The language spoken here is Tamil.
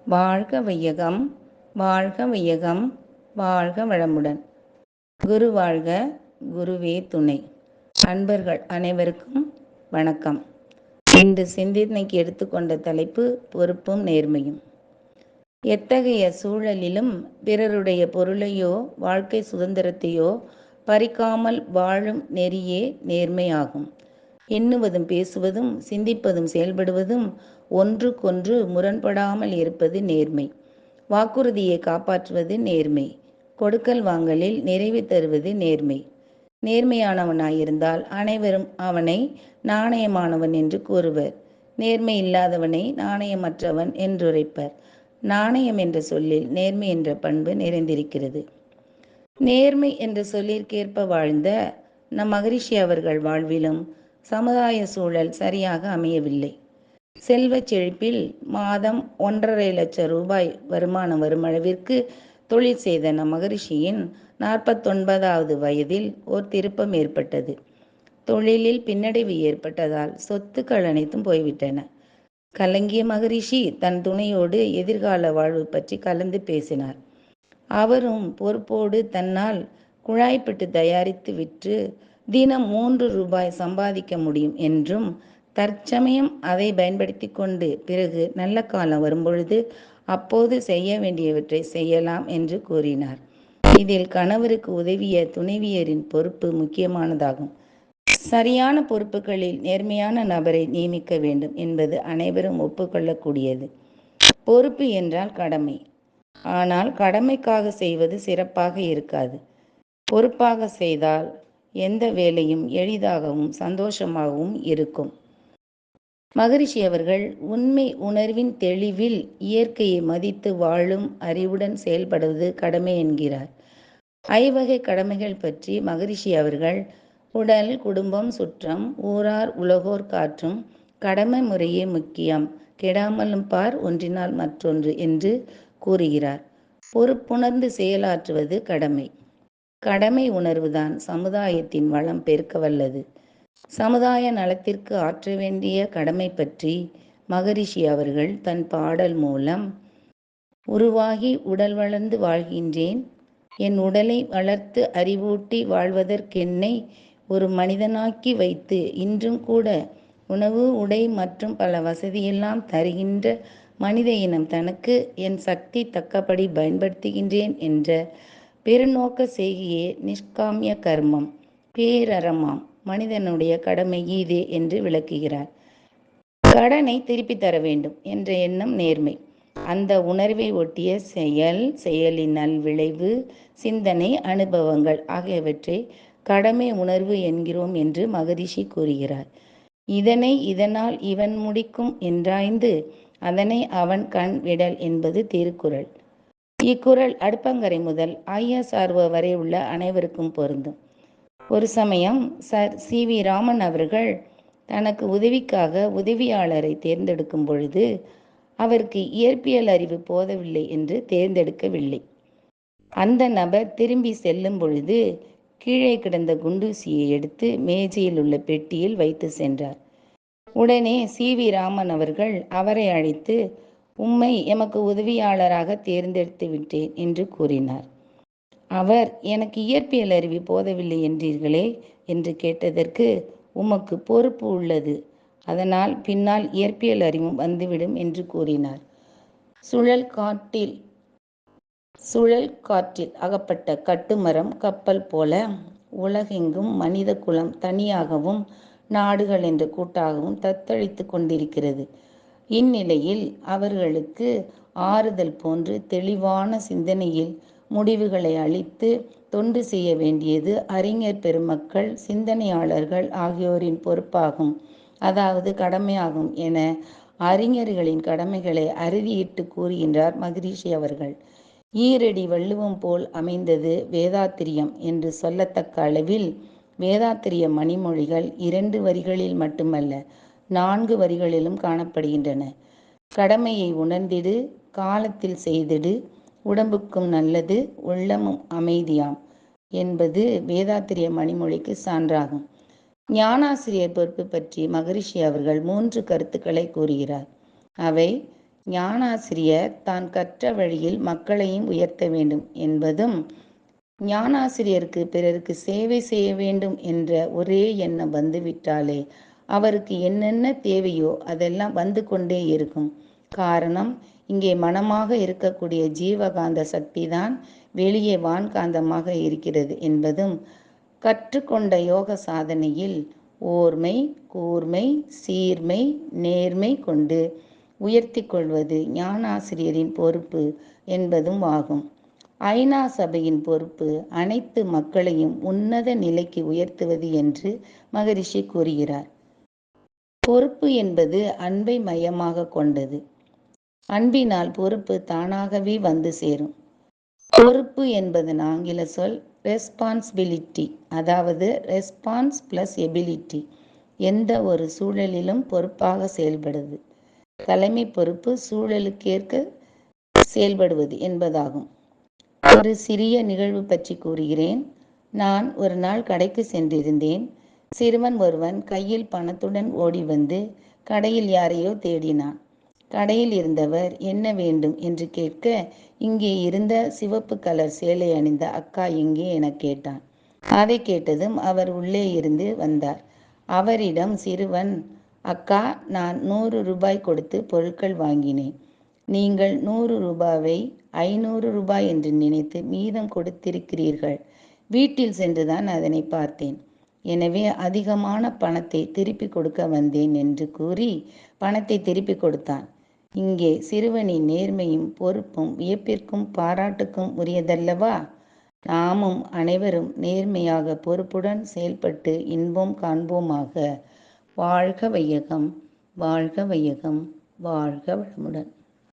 வாழ்க வையகம், வாழ்க வையகம், வாழ்க வளமுடன். குரு வாழ்க, குருவே துணை. அன்பர்கள் அனைவருக்கும் வணக்கம். இன்று சிந்தனைக்கு எடுத்துக்கொண்ட தலைப்பு பொறுப்பும் நேர்மையும். எத்தகைய சூழலிலும் பிறருடைய பொருளையோ வாழ்க்கை சுதந்திரத்தையோ பறிக்காமல் வாழும் நெறியே நேர்மையாகும். எண்ணுவதும் பேசுவதும் சிந்திப்பதும் செயல்படுவதும் ஒன்றுக்கொன்று முரண்படாமல் இருப்பது நேர்மை. வாக்குறுதியை காப்பாற்றுவது நேர்மை. கொடுக்கல் வாங்கலில் நிறைவு தருவது நேர்மை. நேர்மையானவனாயிருந்தால் அனைவரும் அவனை நாணயமானவன் என்று கூறுவர். நேர்மை இல்லாதவனை நாணயமற்றவன் என்றுரைப்பர். நாணயம் என்ற சொல்லில் நேர்மை என்ற பண்பு நிறைந்திருக்கிறது. நேர்மை என்ற சொல்லிற்கேற்ப வாழ்ந்த நம் மகரிஷி அவர்கள் வாழ்விலும் சமுதாய சூழல் சரியாக அமையவில்லை. செல்வச் செழிப்பில் மாதம் 1.5 லட்சம் ரூபாய் வருமானம் வரும் அளவிற்கு தொழில் செய்த நம் மகரிஷியின் 49வது வயதில் ஓர் திருப்பம் ஏற்பட்டது. தொழிலில் பின்னடைவு ஏற்பட்டதால் சொத்துக்கள் அனைத்தும் போய்விட்டன. கலங்கிய மகரிஷி தன் துணையோடு எதிர்கால வாழ்வு பற்றி கலந்து பேசினார். அவரும் பொறுப்போடு தன்னால் குழாய்பட்டு தயாரித்து விற்று தினம் 3 ரூபாய் சம்பாதிக்க முடியும் என்றும், தற்சமயம் அதை பயன்படுத்தி கொண்டு பிறகு நல்ல காலம் வரும்பொழுது அப்போது செய்ய வேண்டியவற்றை செய்யலாம் என்று கூறினார். இதில் கணவருக்கு உதவிய துணைவியரின் பொறுப்பு முக்கியமானதாகும். சரியான பொறுப்புகளில் நேர்மையான நபரை நியமிக்க வேண்டும் என்பது அனைவரும் ஒப்புக்கொள்ளக்கூடியது. பொறுப்பு என்றால் கடமை. ஆனால் கடமைக்காக செய்வது சிறப்பாக இருக்காது. பொறுப்பாக செய்தால் எந்த வேலையும் எளிதாகவும் சந்தோஷமாகவும் இருக்கும். மகரிஷி அவர்கள் உண்மை உணர்வின் தெளிவில் இயற்கையை மதித்து வாழும் அறிவுடன் செயல்படுவது கடமை என்கிறார். 5 வகை கடமைகள் பற்றி மகரிஷி அவர்கள் உடல், குடும்பம், சுற்றம், ஊரார், உலகோர் காற்றும் கடமை முறையே முக்கியம், கெடாமலும் பார் ஒன்றினால் மற்றொன்று என்று கூறுகிறார். பொறுப்புணர்ந்து செயலாற்றுவது கடமை. கடமை உணர்வுதான் சமுதாயத்தின் வளம் பெருக்க வல்லது. சமுதாய நலத்திற்கு ஆற்ற வேண்டிய கடமை பற்றி மகரிஷி அவர்கள் தன் பாடல் மூலம், உருவாகி உடல் வளர்ந்து வாழ்கின்றேன், என் உடலை வளர்த்து அறிவூட்டி வாழ்வதற்கென்னை ஒரு மனிதனாக்கி வைத்து இன்றும் கூட உணவு, உடை மற்றும் பல வசதியெல்லாம் தருகின்ற மனித இனம் தனக்கு என் சக்தி தக்கபடி பயன்படுத்துகின்றேன் என்ற பெருநோக்க செய்கையே நிஷ்காமிய கர்மம், பேரறமாம் மனிதனுடைய கடமை ஈதே என்று விளக்குகிறார். கடனை திருப்பி தர வேண்டும் என்ற எண்ணம் நேர்மை. அந்த உணர்வை ஒட்டிய செயலின் நல்விளைவு, சிந்தனை, அனுபவங்கள் ஆகியவற்றை கடமை உணர்வு என்கிறோம் என்று மகரிஷி கூறுகிறார். இதனை இதனால் இவன் முடிக்கும் என்றாய்ந்து அதனை அவன் கண் விடல் என்பது திருக்குறள். இக்குறள் அடுப்பங்கரை முதல் ISRO வரை உள்ள அனைவருக்கும் பொருந்தும். ஒரு சமயம் சர் CV ராமன் அவர்கள் தனக்கு உதவிக்காக உதவியாளரை தேர்ந்தெடுக்கும் பொழுது அவருக்கு இயற்பியல் அறிவு போதவில்லை என்று தேர்ந்தெடுக்கவில்லை. அந்த நபர் திரும்பி செல்லும் பொழுது கீழே கிடந்த குண்டூசியை எடுத்து மேஜையில் உள்ள பெட்டியில் வைத்து சென்றார். உடனே CV ராமன் அவர்கள் அவரை அழைத்து, உம்மை எமக்கு உதவியாளராக தேர்ந்தெடுத்து விட்டேன் என்று கூறினார். அவர், எனக்கு இயற்பியல் அறிவு போதவில்லை என்றீர்களே என்று கேட்டதற்கு, உமக்கு பொறுப்பு உள்ளது, அதனால் பின்னால் இயற்பியல் அறிவும் வந்துவிடும் என்று கூறினார். சுழல் காற்றில் அகப்பட்ட கட்டுமரம் கப்பல் போல உலகெங்கும் மனித குலம் தனியாகவும் நாடுகள் என்ற கூட்டாகவும் தத்தளித்து கொண்டிருக்கிறது. இந்நிலையில் அவர்களுக்கு ஆறுதல் போன்று தெளிவான சிந்தனையில் முடிவுகளை அளித்து தொண்டு செய்ய வேண்டியது அறிஞர் பெருமக்கள், சிந்தனையாளர்கள் ஆகியோரின் பொறுப்பாகும், அதாவது கடமையாகும் என அறிஞர்களின் கடமைகளை அறுதியிட்டு கூறுகின்றார் மகரிஷி அவர்கள். ஈரடி வள்ளுவம் போல் அமைந்தது வேதாத்திரியம் என்று சொல்லத்தக்க அளவில் வேதாத்திரிய மணிமொழிகள் 2 வரிகளில் மட்டுமல்ல 4 வரிகளிலும் காணப்படுகின்றன. கடமையை உணர்ந்திடு, காலத்தில் செய்திடு, உடம்புக்கும் நல்லது, உள்ளமும் அமைதியாம் என்பது வேதாத்திரிய மணிமொழிக்கு சான்றாகும். ஞானாசிரியர் பொறுப்பு பற்றி மகரிஷி அவர்கள் 3 கருத்துக்களை கூறுகிறார். அவை: ஞானாசிரியர் தான் கற்ற வழியில் மக்களையும் உயர்த்த வேண்டும் என்பதும், ஞானாசிரியருக்கு பிறருக்கு சேவை செய்ய வேண்டும் என்ற ஒரே எண்ணம் வந்துவிட்டாலே அவருக்கு என்னென்ன தேவையோ அதெல்லாம் வந்து கொண்டே இருக்கும். காரணம், இங்கே மனமாக இருக்கக்கூடிய ஜீவகாந்த சக்திதான் வெளியே வான்காந்தமாக இருக்கிறது என்பதும், கற்றுக்கொண்ட யோக சாதனையில் ஓர்மை, கூர்மை, சீர்மை, நேர்மை கொண்டு உயர்த்தி கொள்வது ஞானாசிரியரின் பொறுப்பு என்பதும் ஆகும். ஐநா சபையின் பொறுப்பு அனைத்து மக்களையும் உன்னத நிலைக்கு உயர்த்துவது என்று மகரிஷி கூறுகிறார். பொறுப்பு என்பது அன்பை மையமாக கொண்டது. அன்பினால் பொறுப்பு தானாகவே வந்து சேரும். பொறுப்பு என்பதன் ஆங்கில சொல் ரெஸ்பான்சிபிலிட்டி, அதாவது ரெஸ்பான்ஸ் பிளஸ் எபிலிட்டி. எந்த ஒரு சூழலிலும் பொறுப்பாக செயல்படுவது. தலைமை பொறுப்பு சூழலுக்கேற்க செயல்படுவது என்பதாகும். ஒரு சிறிய நிகழ்வு பற்றி கூறுகிறேன். நான் ஒரு நாள் கடைக்கு சென்றிருந்தேன். சிறுவன் ஒருவன் கையில் பணத்துடன் ஓடி வந்து கடையில் யாரையோ தேடினான். கடையில் இருந்தவர் என்ன வேண்டும் என்று கேட்க, இங்கே இருந்த சிவப்பு கலர் சேலை அணிந்த அக்கா எங்கே என கேட்டான். அதை கேட்டதும் அவர் உள்ளே இருந்து வந்தார். அவரிடம் சிறுவன், அக்கா, நான் 100 ரூபாய் கொடுத்து பொருட்கள் வாங்கினேன். நீங்கள் 100 ரூபாவை 500 ரூபாய் என்று நினைத்து மீதம் கொடுத்திருக்கிறீர்கள். வீட்டில் சென்றுதான் அதனை பார்த்தேன். எனவே அதிகமான பணத்தை திருப்பி கொடுக்க வந்தேன் என்று கூறி பணத்தை திருப்பி கொடுத்தான். இங்கே சிறுவனின் நேர்மையும் பொறுப்பும் வியப்பிற்கும் பாராட்டுக்கும் உரியதல்லவா? நாமும் அனைவரும் நேர்மையாக பொறுப்புடன் செயல்பட்டு இன்பம் காண்போமாக. வாழ்க வையகம், வாழ்க வையகம், வாழ்க வளமுடன்.